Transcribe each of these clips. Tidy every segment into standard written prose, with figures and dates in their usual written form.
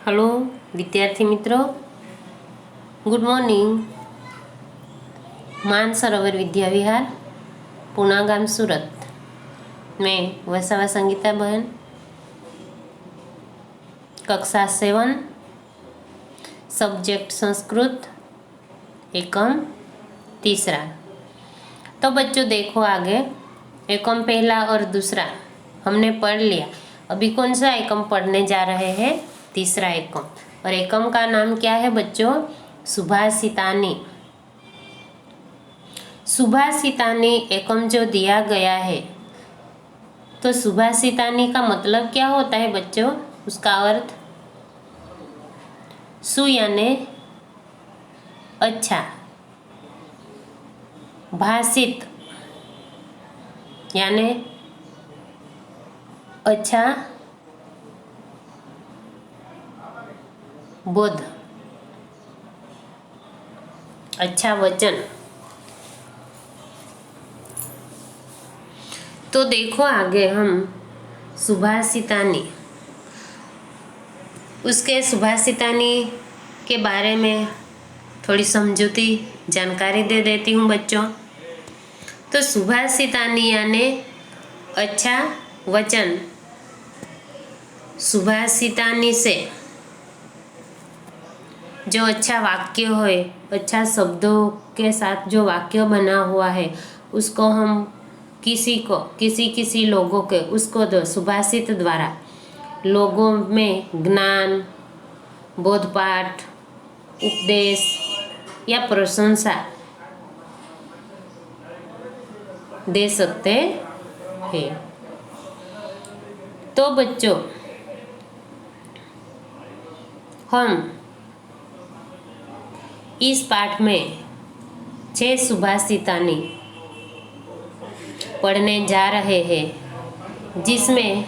Hello विद्यार्थी मित्रों, good morning. Mansarovar Vidya Vihar, Poona गाम, सूरत। मैं वसावा संगीता बहन, कक्षा 7, सब्जेक्ट संस्कृत, एकम तीसरा। तो बच्चों देखो, आगे एकम पहला और दूसरा हमने पढ़ लिया। अभी कौन सा एकम पढ़ने जा रहे हैं? तीसरा एकम। और एकम का नाम क्या है बच्चों? सुभाषितानी। सुभाषितानी एकम जो दिया गया है, तो सुभाषितानी का मतलब क्या होता है बच्चों? उसका अर्थ सु यानी अच्छा, भाषित यानी अच्छा, बोध, अच्छा वचन। तो देखो आगे हम सुभाषितानी, उसके सुभाषितानी के बारे में थोड़ी समझूती जानकारी दे देती हूँ बच्चों। तो सुभाषितानी यानी अच्छा वचन। सुभाषितानी से जो अच्छा वाक्य है, अच्छा शब्दों के साथ जो वाक्य बना हुआ है, उसको हम किसी लोगों के उसको दो सुभाषित द्वारा लोगों में ज्ञान, बोधपाठ, उपदेश या प्रशंसा दे सकते हैं। तो बच्चों हम इस पाठ में 6 सुभाषितानी पढ़ने जा रहे हैं, जिसमें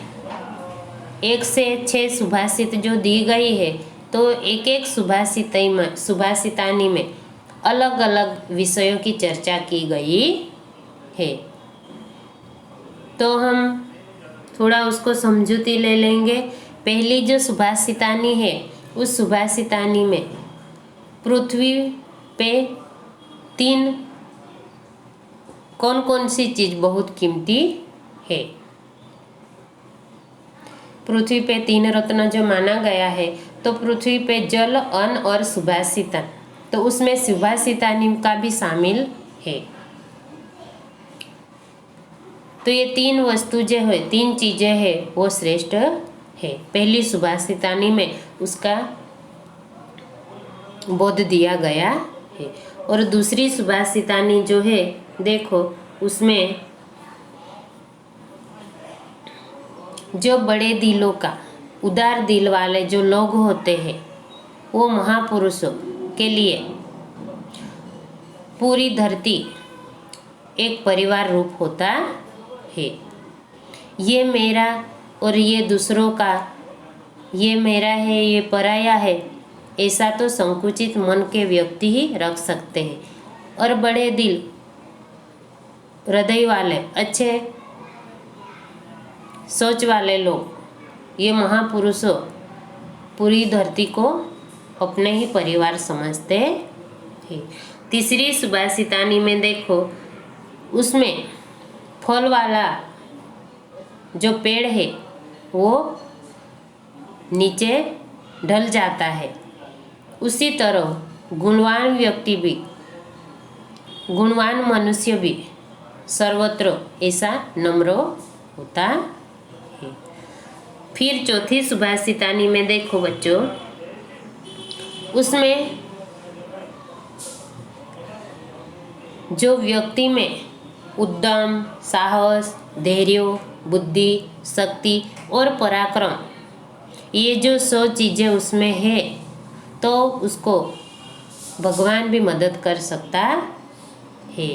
1 से 6 सुभाषित जो दी गई है, तो एक एक सुभाषितानी में अलग अलग विषयों की चर्चा की गई है। तो हम थोड़ा उसको समझूती ले लेंगे। पहली जो सुभाषितानी है, उस सुभाषितानी में पृथ्वी पे 3 कौन कौन सी चीज बहुत कीमती है। पृथ्वी पे 3 रत्न जो माना गया है, तो पृथ्वी पे जल, अन्न और सुभाषिता, तो उसमें सुभाषितानी का भी शामिल है। तो ये 3 वस्तु जो है, 3 चीजें हैं, वो श्रेष्ठ है। पहली सुभाषितानी में उसका बोध दिया गया है। और दूसरी सुभाषितानी जो है, देखो उसमें जो बड़े दिलों का, उदार दिल वाले जो लोग होते हैं, वो महापुरुषों के लिए पूरी धरती एक परिवार रूप होता है। ये मेरा और ये दूसरों का, ये मेरा है, ये पराया है, ऐसा तो संकुचित मन के व्यक्ति ही रख सकते हैं। और बड़े दिल, हृदय वाले, अच्छे सोच वाले लोग, ये महापुरुषों पूरी धरती को अपने ही परिवार समझते हैं। तीसरी सुभाषितानी में देखो, उसमें फल वाला जो पेड़ है वो नीचे ढल जाता है, उसी तरह गुणवान व्यक्ति भी, गुणवान मनुष्य भी सर्वत्र ऐसा नम्र होता है। फिर चौथी सुभाषितानी में देखो बच्चों, उसमें जो व्यक्ति में उद्यम, साहस, धैर्य, बुद्धि, शक्ति और पराक्रम, ये जो 100 चीजें उसमें है, तो उसको भगवान भी मदद कर सकता है।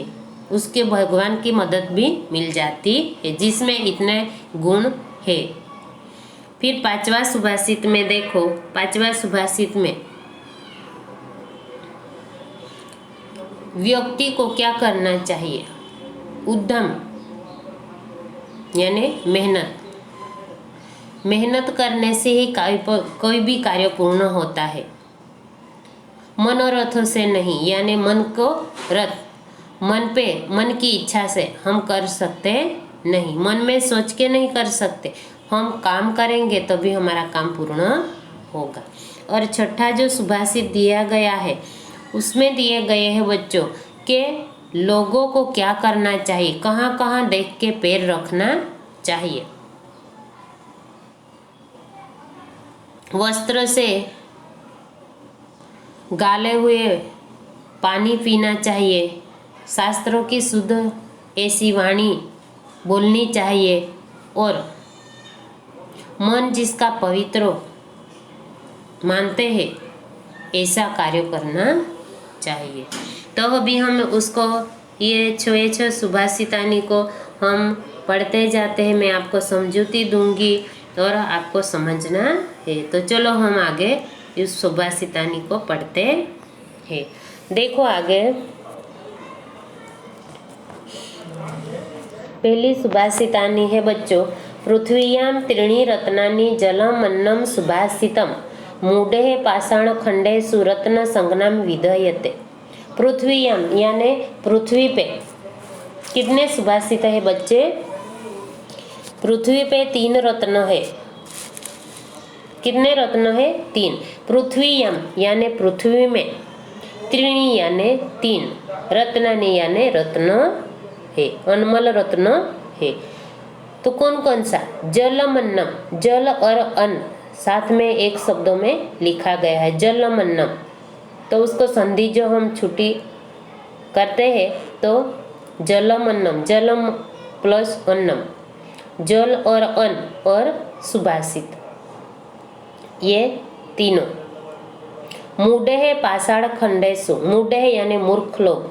उसके भगवान की मदद भी मिल जाती है, जिसमें इतने गुण है। फिर 5वां सुभाषित में देखो, 5वां सुभाषित में व्यक्ति को क्या करना चाहिए? उद्यम यानी मेहनत, मेहनत करने से ही कोई भी कार्य पूर्ण होता है, मनोरथों से नहीं। यानी मन को रथ, मन की इच्छा से हम कर सकते नहीं, मन में सोच के नहीं कर सकते। हम काम करेंगे तभी हमारा काम पूर्ण होगा। और छठा जो सुभाषित दिया गया है उसमें दिए गए हैं बच्चों के लोगों को क्या करना चाहिए, कहाँ कहाँ देख के पैर रखना चाहिए। वस्त्र से गाले हुए पानी पीना चाहिए, शास्त्रों की शुद्ध ऐसी वाणी बोलनी चाहिए, और मन जिसका पवित्र मानते हैं ऐसा कार्य करना चाहिए। तो अभी हम उसको ये छः सुभाषितानी को हम पढ़ते जाते हैं। मैं आपको समझौती दूंगी और आपको समझना है। तो चलो हम आगे इस सुभाषितानी को पढ़ते हैं। देखो आगे पहली सुभाषितानी है बच्चों, पृथ्वीयां त्रीणि रत्नानि जलम अन्नम सुभाषितम मूढ़े पाषाण खंडेषु रत्न संज्ञाम विधयते। पृथ्वीयां यानी पृथ्वी पे कितने सुभाषित है बच्चे? पृथ्वी पे 3 रत्न है। कितने रत्न है? 3। पृथ्वीयां यानी पृथ्वी में, त्रीणि यानी 3, रत्नानि यानी रत्न है, अनमोल रत्न है। तो कौन कौन सा? जलम अन्नम, जल और अन्न साथ में एक शब्दों में लिखा गया है, जलम अन्नम। तो उसको संधि जो हम छुट्टी करते हैं तो जलम अन्नम, जलम प्लस अन्नम, जल और अन्न और सुभाषित, ये तीनों। मूढ़े पाषाण खंडेषु, मूढ़े यानी मूर्ख लोग,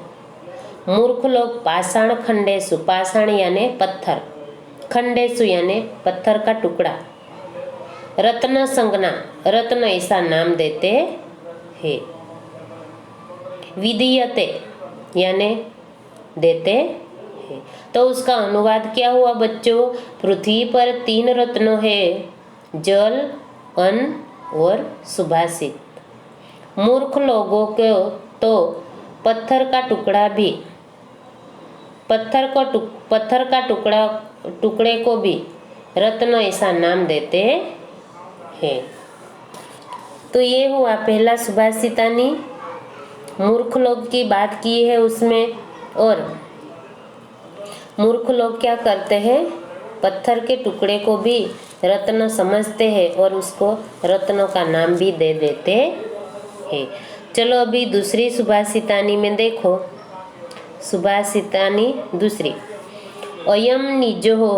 मूर्ख लोग पाषाण खंडेषु, पाषाण यानी पत्थर, खंडेषु यानी पत्थर का टुकड़ा, रत्न संज्ञा, रत्न ऐसा नाम देते हैं, विधीयते यानी देते हैं। तो उसका अनुवाद क्या हुआ बच्चों? पृथ्वी पर 3 रत्न है, जल, अन्न और सुभाषित। मूर्ख लोगों को तो पत्थर का टुकड़ा भी, पत्थर का टुकड़े को भी रत्न ऐसा नाम देते हैं। तो ये हुआ पहला सुभाषितानी, मूर्ख लोग की बात की है उसमें। और मूर्ख लोग क्या करते हैं? पत्थर के टुकड़े को भी रत्न समझते हैं और उसको रत्नों का नाम भी दे देते हैं। चलो अभी दूसरी सुभाषितानी में देखो, सुभाषितानी दूसरी, अयम निजो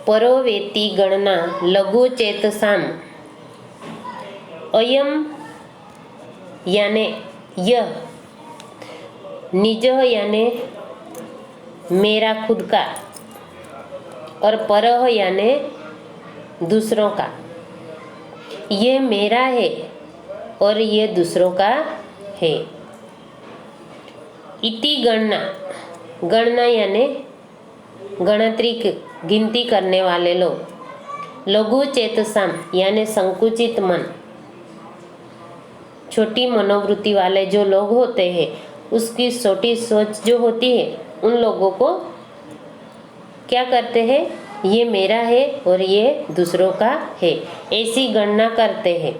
परोवेति गणना लघु चेतसाम। अयम यानी यह, निज यानी मेरा खुद का, और परह यानी दूसरों का। ये मेरा है और ये दूसरों का है। इति गणना, गणना यानी गणतरी गिनती करने वाले लोग। लघु चेतसाम यानी संकुचित मन, छोटी मनोवृत्ति वाले जो लोग होते हैं, उसकी छोटी सोच जो होती है, उन लोगों को क्या करते हैं? ये मेरा है और ये दूसरों का है, ऐसी गणना करते हैं,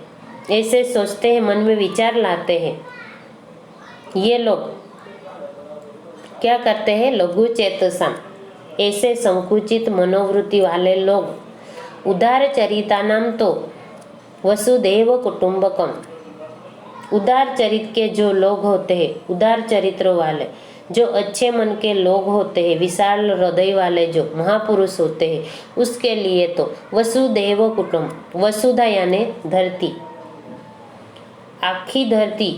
ऐसे सोचते हैं, मन में विचार लाते हैं। ये लोग क्या करते हैं? लघु चेतसाम, ऐसे संकुचित मनोवृत्ति वाले लोग। उदार चरिता नाम तो वसुदेव कुटुंबकम, उदार चरित्र के जो लोग होते हैं, उदार चरित्र वाले जो अच्छे मन के लोग होते हैं, विशाल हृदय वाले जो महापुरुष होते हैं, उसके लिए तो वसुदेव कुटुंब, वसुधा यानी धरती, आखी धरती,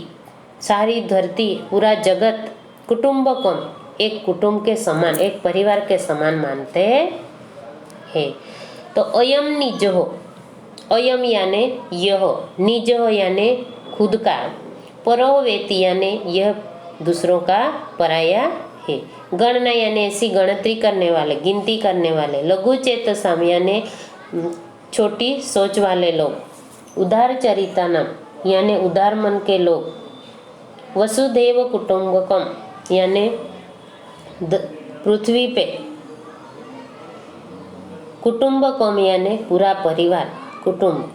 सारी धरती, पूरा जगत, कुटुंबकम एक कुटुंब के समान, एक परिवार के समान मानते हैं। तो अयम निज हो, अयम यानी यह, निज हो यानी खुद का, परोवेति यानी यह दूसरों का पराया है। गणना यानी ऐसी गणतरी करने वाले, गिनती करने वाले। लघु चेतसाम यानी छोटी सोच वाले लोग। उदार चरितानाम यानी उदार मन के लोग। वसुधैव कुटुंबकम यानी पृथ्वी पे। कुटुंबकम यानी पूरा परिवार, कुटुंब,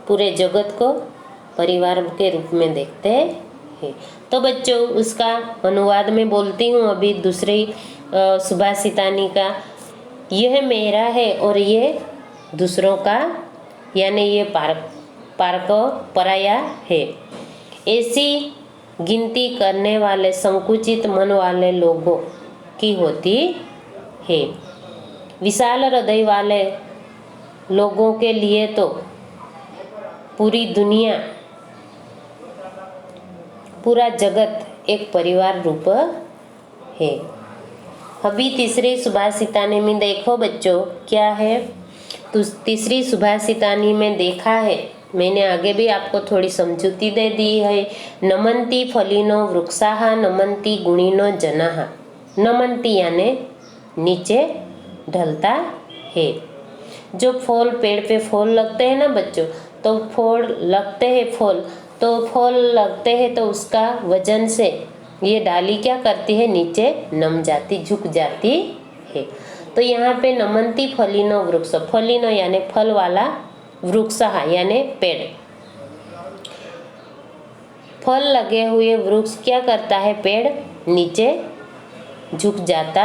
पूरे जगत को परिवार के रूप में देखते हैं। तो बच्चों उसका अनुवाद में बोलती हूँ अभी दूसरी सुभाषितानी का। यह मेरा है और ये दूसरों का, यानी ये पारक पराया है। ऐसी गिनती करने वाले संकुचित मन वाले लोगों की होती है। विशाल हृदय वाले लोगों के लिए तो पूरी दुनिया, पूरा जगत एक परिवार रूप है। अभी तीसरी सुभाषितानी में देखो बच्चों क्या है। तो तीसरी सुभाषितानी में देखा है, मैंने आगे भी आपको थोड़ी समझूती दे दी है। नमन्ति फलिनो वृक्षाः नमन्ति गुणिनो जनाः। नमन्ति यानी नीचे ढलता है। जो फूल, पेड़ पे फूल लगते हैं ना बच्चों, तो फूल लगते हैं, फूल लगते हैं तो उसका वजन से ये डाली क्या करती है, नीचे नम जाती, झुक जाती है। तो यहाँ पे नमन्ति फलिनो वृक्ष, फलिनो यानी फल वाला, वृक्ष यानी पेड़, फल लगे हुए वृक्ष क्या करता है, पेड़ नीचे झुक जाता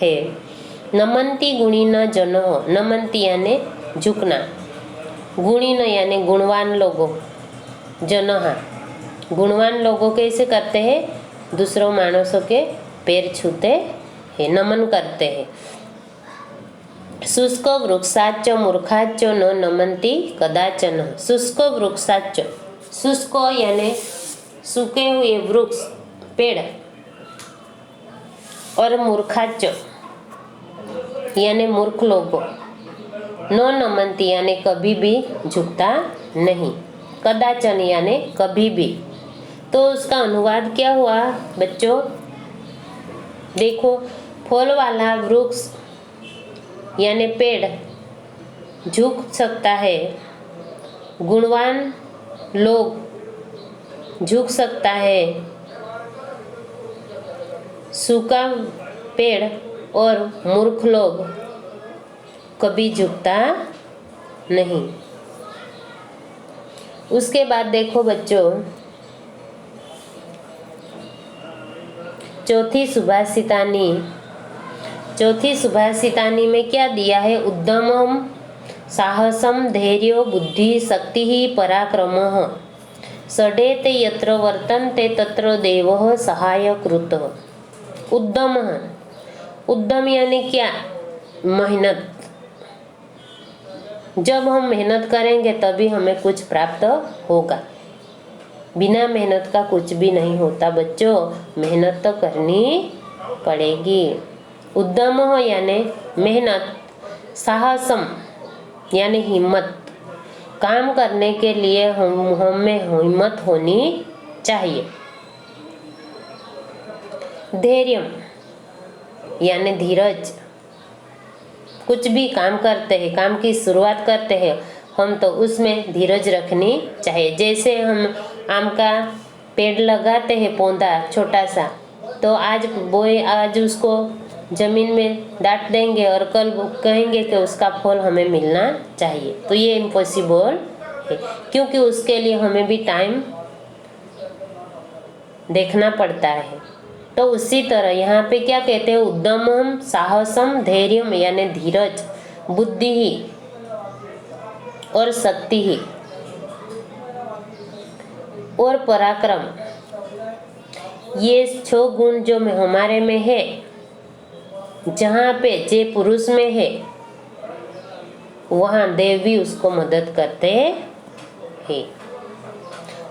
है। नमन्ति गुणिन जनो, नमन्ति यानी झुकना, गुणिन यानी गुणवान लोगों, जनः गुणवान लोगों कैसे करते हैं, दूसरों मानसों के पैर छूते हैं, नमन करते हैं। शुष्क वृक्षाच मूर्खाच न नमन्ति कदाचन। शुष्क वृक्षाच, शुष्क यानी सूखे हुए वृक्ष, पेड़, और मूर्खाच यानी मूर्ख लोगों, न नमन्ति यानी कभी भी झुकता नहीं, कदाचन यानी कभी भी। तो उसका अनुवाद क्या हुआ बच्चों, देखो फूल वाला वृक्ष यानी पेड़ झुक सकता है, गुणवान लोग झुक सकता है, सूखा पेड़ और मूर्ख लोग कभी झुकता नहीं। उसके बाद देखो बच्चों चौथी सुभाषितानी में क्या दिया है, उद्यमम साहसम धैर्यो बुद्धि शक्ति ही पराक्रमः षडेते यत्र वर्तन्ते तत्र देवः सहायकृतः। उद्यम यानी क्या, मेहनत। जब हम मेहनत करेंगे तभी हमें कुछ प्राप्त होगा, बिना मेहनत का कुछ भी नहीं होता बच्चों, मेहनत तो करनी पड़ेगी। उद्यम यानी मेहनत, साहसम यानी हिम्मत, काम करने के लिए हमें हिम्मत होनी चाहिए। धैर्य यानी धीरज, कुछ भी काम करते हैं, काम की शुरुआत करते हैं हम तो उसमें धीरज रखनी चाहिए। जैसे हम आम का पेड़ लगाते हैं, पौधा छोटा सा, तो आज उसको जमीन में डांट देंगे और कल कहेंगे कि उसका फल हमें मिलना चाहिए, तो ये इम्पॉसिबल है, क्योंकि उसके लिए हमें भी टाइम देखना पड़ता है। तो उसी तरह यहाँ पे क्या कहते हैं, उद्यमम साहसम धैर्यम यानी धीरज, बुद्धि ही और शक्ति ही और पराक्रम, ये 6 गुण जो हमारे में है, जहाँ पे जे पुरुष में है वहाँ देव भी उसको मदद करते हैं।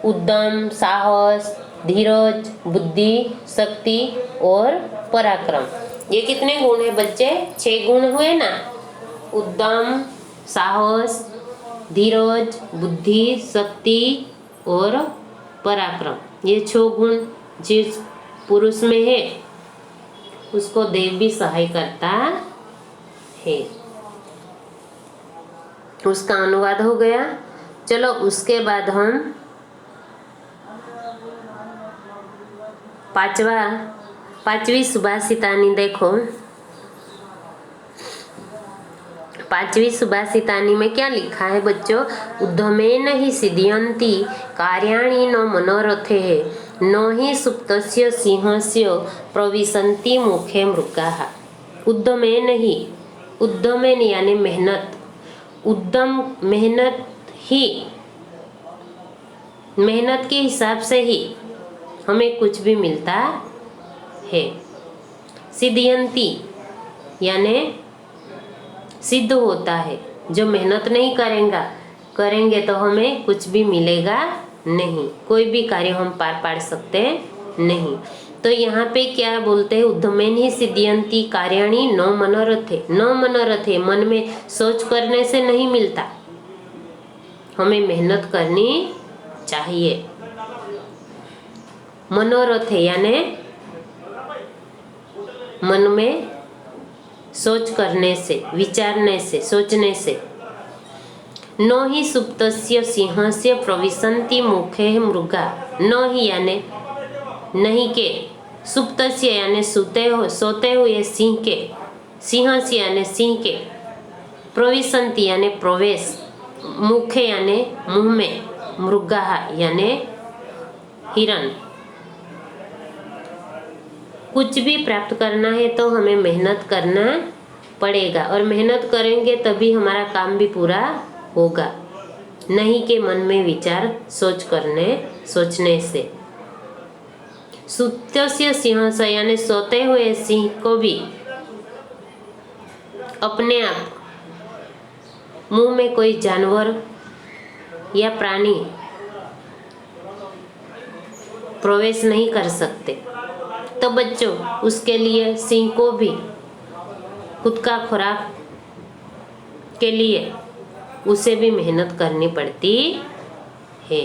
उद्यम, साहस, धीरज, बुद्धि, शक्ति और पराक्रम, ये कितने गुण है बच्चे, 6 गुण हुए ना। उद्यम, साहस, धीरज, बुद्धि, शक्ति और पराक्रम, ये 6 गुण जिस पुरुष में है उसको देव भी सहाय करता है। उसका अनुवाद हो गया। चलो उसके बाद हम पांचवी सुभाषितानी देखो। पांचवी सुभाषितानी में क्या लिखा है बच्चों? उद्यमेन ही सिद्ध्यन्ति कार्याणि न मनोरथे न ही सुप्तस्य सिंहस्य प्रविशन्ति मुखे मृगाः। उद्यमेन ही, उद्यमेन यानी मेहनत, उद्यम मेहनत ही, मेहनत के हिसाब से ही हमें कुछ भी मिलता है। सिद्ध्यन्ति यानी सिद्ध होता है। जो मेहनत नहीं करेंगे तो हमें कुछ भी मिलेगा नहीं, कोई भी कार्य हम पार सकते नहीं। तो यहाँ पे क्या बोलते हैं? उद्यमेन ही सिद्ध्यन्ति कार्याणि न मनोरथे। न मनोरथे मन में सोच करने से नहीं मिलता, हमें मेहनत करनी चाहिए। मनोरथे यानी मन में सोच करने से, विचारने से, सोचने से। न ही सुप्तस्य सिंहस्य प्रविशन्ति मुखे मृगा। न ही यानी नहीं के, सुप्तस्य यानी सोते हुए सिंह के, सिंहस्य यानी सिंह के, प्रविशन्ति यानी प्रवेश, मुखे यानी मुंह में, मृगा यानी हिरण। कुछ भी प्राप्त करना है तो हमें मेहनत करना पड़ेगा, और मेहनत करेंगे तभी हमारा काम भी पूरा होगा, नहीं कि मन में विचार सोचने से। सुप्तस्य सिंहस्य यानी सोते हुए सिंह को भी अपने आप मुंह में कोई जानवर या प्राणी प्रवेश नहीं कर सकते। तो बच्चों उसके लिए सिंह को भी खुद का खुराक के लिए उसे भी मेहनत करनी पड़ती है।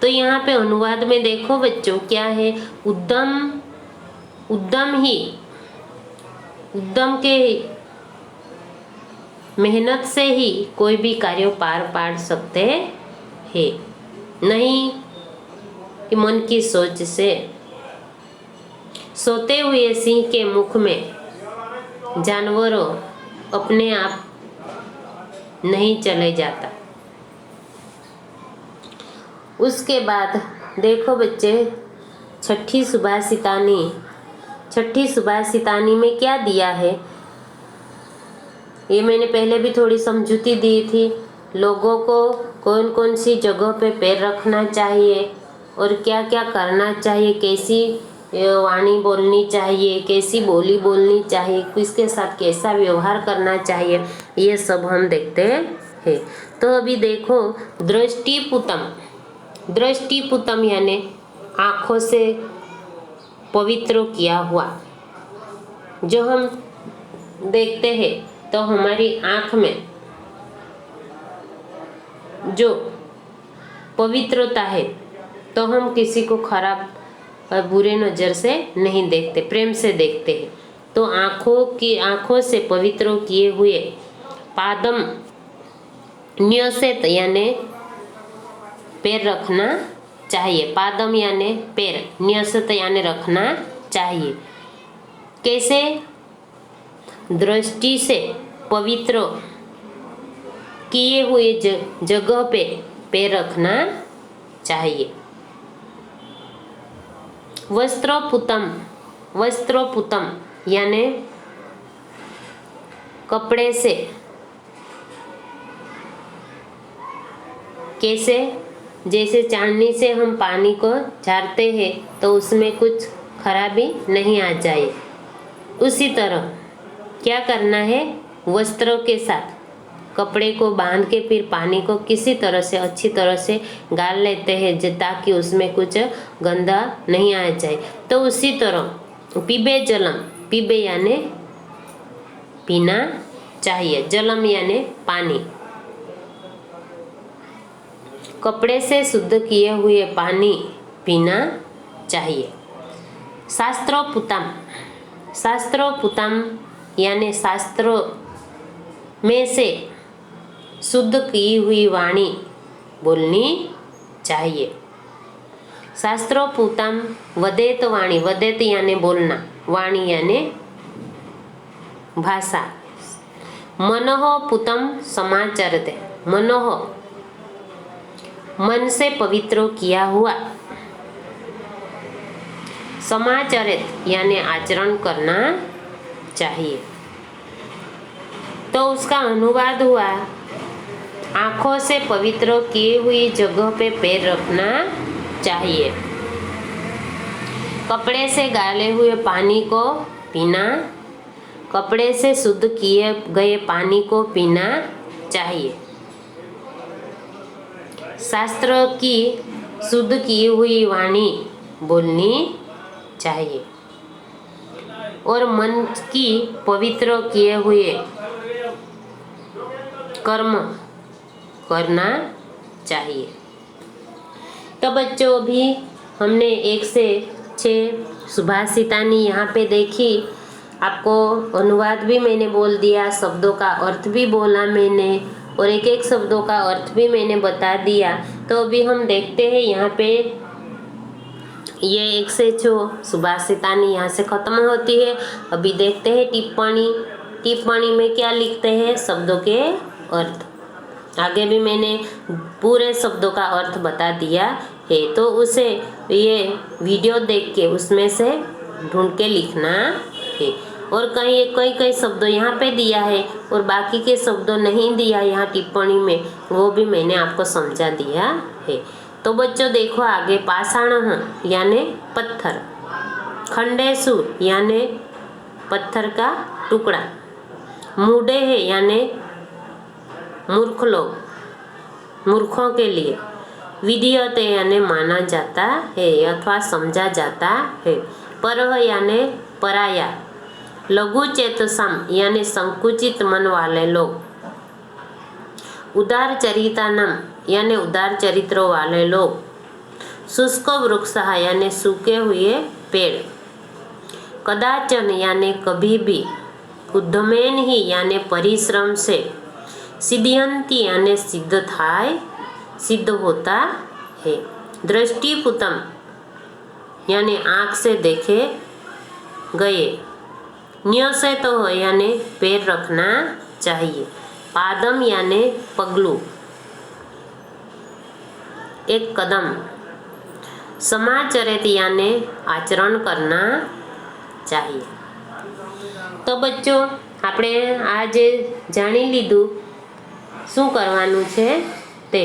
तो यहाँ पे अनुवाद में देखो बच्चों क्या है? उद्यम के मेहनत से ही कोई भी कार्य पार सकते हैं, नहीं कि मन की सोच से। सोते हुए सिंह के मुख में जानवरों अपने आप नहीं चले जाता। उसके बाद देखो बच्चे छठी सुभाषितानी में क्या दिया है? ये मैंने पहले भी थोड़ी समझूती दी थी। लोगों को कौन कौन सी जगह पे पैर रखना चाहिए और क्या क्या करना चाहिए, कैसी वाणी बोलनी चाहिए, कैसी बोली बोलनी चाहिए, किसके साथ कैसा व्यवहार करना चाहिए, ये सब हम देखते हैं। तो अभी देखो दृष्टिपुतम यानी आँखों से पवित्र किया हुआ। जो हम देखते हैं तो हमारी आँख में जो पवित्रता है तो हम किसी को खराब और बुरे नज़र से नहीं देखते, प्रेम से देखते हैं। तो आँखों से पवित्र किए हुए पादम न्यसेत यानी पैर रखना चाहिए। पादम यानी पैर, न्यसेत यानी रखना चाहिए। कैसे? दृष्टि से पवित्र किए हुए जगह पे पैर रखना चाहिए। वस्त्रोपुतम यानी कपड़े से। कैसे? जैसे चांदनी से हम पानी को झाड़ते हैं तो उसमें कुछ खराबी नहीं आ जाए, उसी तरह क्या करना है? वस्त्रों के साथ कपड़े को बांध के फिर पानी को किसी तरह से अच्छी तरह से गाल लेते हैं ताकि उसमें कुछ गंदा नहीं आ जाए। तो उसी तरह पीबे जलम, पीबे यानी पीना चाहिए, जलम यानी पानी। कपड़े से शुद्ध किए हुए पानी पीना चाहिए। शास्त्रोपुतम, शास्त्रोपुतम यानी शास्त्रों में से शुद्ध की हुई वाणी बोलनी चाहिए। शास्त्रोपुतम वदेत वाणी, वदेत यानी बोलना, वाणी यानी भाषा। मनोह पुतम समाचरते, मनोह मन से पवित्र किया हुआ, समाचरित यानी आचरण करना चाहिए। तो उसका अनुवाद हुआ, आंखों से पवित्र की हुई जगह पे पैर रखना चाहिए, कपड़े से गाले हुए पानी को पीना, कपड़े से शुद्ध किए गए पानी को पीना चाहिए, शास्त्र की शुद्ध की हुई वाणी बोलनी चाहिए और मन की पवित्र किए हुए कर्म करना चाहिए। तो बच्चों भी हमने 1 से 6 सुभाषितानी यहाँ पे देखी। आपको अनुवाद भी मैंने बोल दिया, शब्दों का अर्थ भी बोला मैंने और एक एक शब्दों का अर्थ भी मैंने बता दिया। तो अभी हम देखते हैं यहाँ पे ये 1 से 6 सुभाषितानी यहाँ से खत्म होती है। अभी देखते हैं टिप्पणी, टिप्पणी में क्या लिखते हैं, शब्दों के अर्थ। आगे भी मैंने पूरे शब्दों का अर्थ बता दिया है, तो उसे ये वीडियो देख के उसमें से ढूंढ के लिखना है। और कई शब्दों यहाँ पे दिया है और बाकी के शब्दों नहीं दिया यहाँ टिप्पणी में, वो भी मैंने आपको समझा दिया है। तो बच्चों देखो आगे, पाषाण यानी पत्थर, खंडेसु यानी पत्थर का टुकड़ा, मूढ़े है यानी मूर्ख लोग, मूर्खों के लिए, विधीयते यानी माना जाता है अथवा समझा जाता है, परह यानी पराया, लघु चेतसम यानी संकुचित मन वाले लोग, उदार चरितानम यानी उदार चरित्रों वाले लोग, शुष्क वृक्ष यानी सूखे हुए पेड़, कदाचन यानी कभी भी, उद्यमेन ही यानी परिश्रम से, सिद्ध्यंती यानी सिद्ध थाय, सिद्ध होता है, दृष्टिपुतम यानी आँख से देखे गए, न्यसे तो हो यानी पैर रखना चाहिए, पादम यानी पगलू, एक कदम, समाचरित यानी आचरण करना चाहिए। तो बच्चों આપણે આજે જાણી લીધું શું કરવાનું છે તે।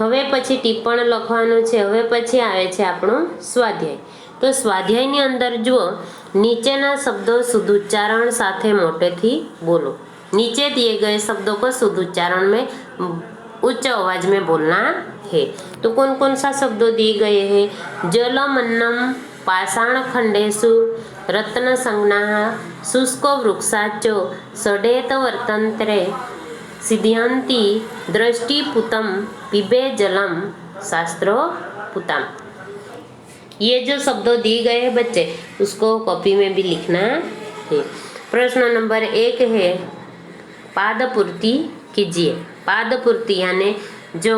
હવે પછી ટિપ્પણ લખવાનું છે। હવે પછી આવે છે આપણું સ્વાધ્યાય। તો સ્વાધ્યાયની અંદર જુઓ, નીચેના શબ્દો શુદ્ધ ઉચ્ચારણ સાથે મોટેથી બોલો। नीचे दिए गए शब्दों को शुद्ध उच्चारण में उच्च आवाज में बोलना है। तो कौन कौन सा शब्दों दिए गए हैं? जलमन्नम, पाषाण खंडेषु, रत्न संज्ञा, शुष्को वृक्षाचो, षडेत वर्तन्त्रे, सिद्ध्यन्ति, दृष्टिपुतम, पिबे जलम, शास्त्रोपुतम। ये जो शब्दों दिए गए हैं बच्चे, उसको कॉपी में भी लिखना है। प्रश्न नंबर 1 है, पादपूर्ति कीजिए। पादपूर्ति यानी जो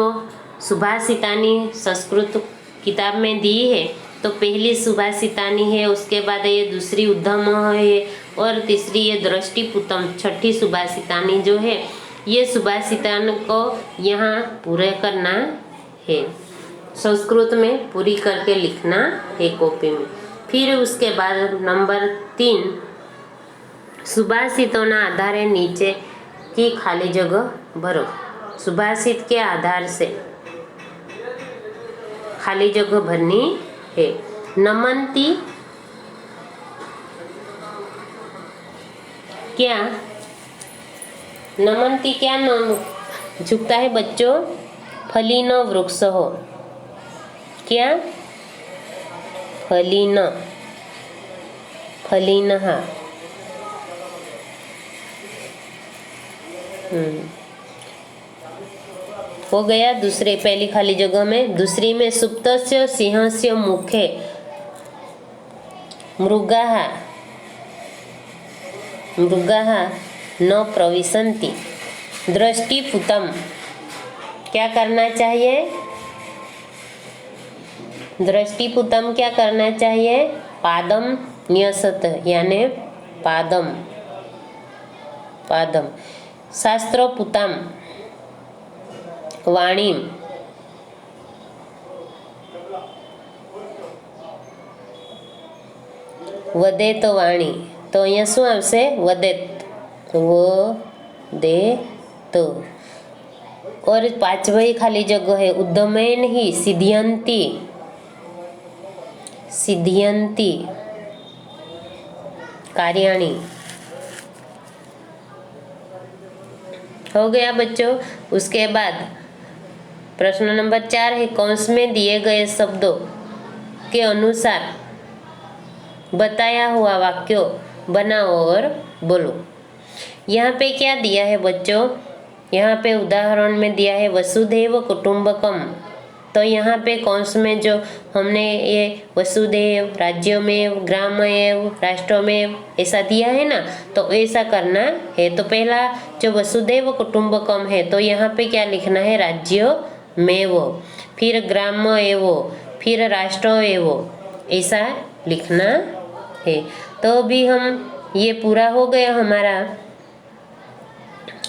सुभाषितानी संस्कृत किताब में दी है, तो पहली सुभाषितानी है, उसके बाद ये दूसरी उद्धम है और तीसरी ये दृष्टिपुतम, छठी सुभाषितानी जो है, ये सुभाषितान को यहाँ पूरा करना है, संस्कृत में पूरी करके लिखना है कॉपी में। फिर उसके बाद नंबर 3, सुभाषितों आधारे नीचे की खाली जगह भरो। सुभाषित के आधार से खाली जगह भरनी है। नमन्ति क्या, नमन्ति क्या नाम झुकता है बच्चों? फलीन वृक्ष हो, क्या? फलीन, फलीनहा। हो गया दूसरे, पहली खाली जगह में। दूसरी में सुप्तस्य सिंहस्य मुखे मृगाः मृगाः न प्रविशन्ति। दृष्टिपुतम, क्या करना चाहिए? दृष्टिपुतम क्या करना चाहिए? पादम न्यसत, यानी पादम पादम। शास्त्रपुतम वाणी, वदेत वाणी, तो અહીંયા શું આવશે? વદેત, वदेत। और पांचवी खाली जगह है उद्यमेन ही सिद्ध्यन्ति, सिद्ध्यन्ति कार्याणि। हो गया बच्चों। उसके बाद प्रश्न नंबर 4 है, कौंस में दिए गए शब्दों के अनुसार बताया हुआ वाक्यों बनाओ और बोलो। यहाँ पे क्या दिया है बच्चों? यहाँ पे उदाहरण में दिया है वसुधैव कुटुंबकम। तो यहाँ पे कौंस में जो हमने ये वसुधैव, राज्यमेव, ग्राममेव, राष्ट्रमेव ऐसा दिया है ना, तो ऐसा करना है। तो पहला जो वसुधैव कुटुंबकम है, तो यहाँ पे क्या लिखना है? राज्यमेव, फिर ग्राममेव, फिर राष्ट्रमेव, ऐसा लिखना है। तो अभी हम ये पूरा हो गया हमारा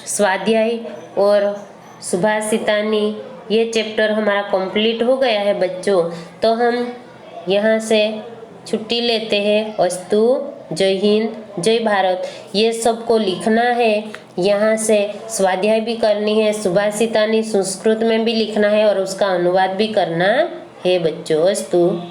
स्वाध्याय और सुभाषितानी, ये चैप्टर हमारा कंप्लीट हो गया है बच्चों। तो हम यहाँ से छुट्टी लेते हैं। अस्तु, जय हिंद, जय भारत, ये सबको लिखना है। यहाँ से स्वाध्याय भी करनी है, सुभाषितानी संस्कृत में भी लिखना है और उसका अनुवाद भी करना है बच्चों। अस्तु।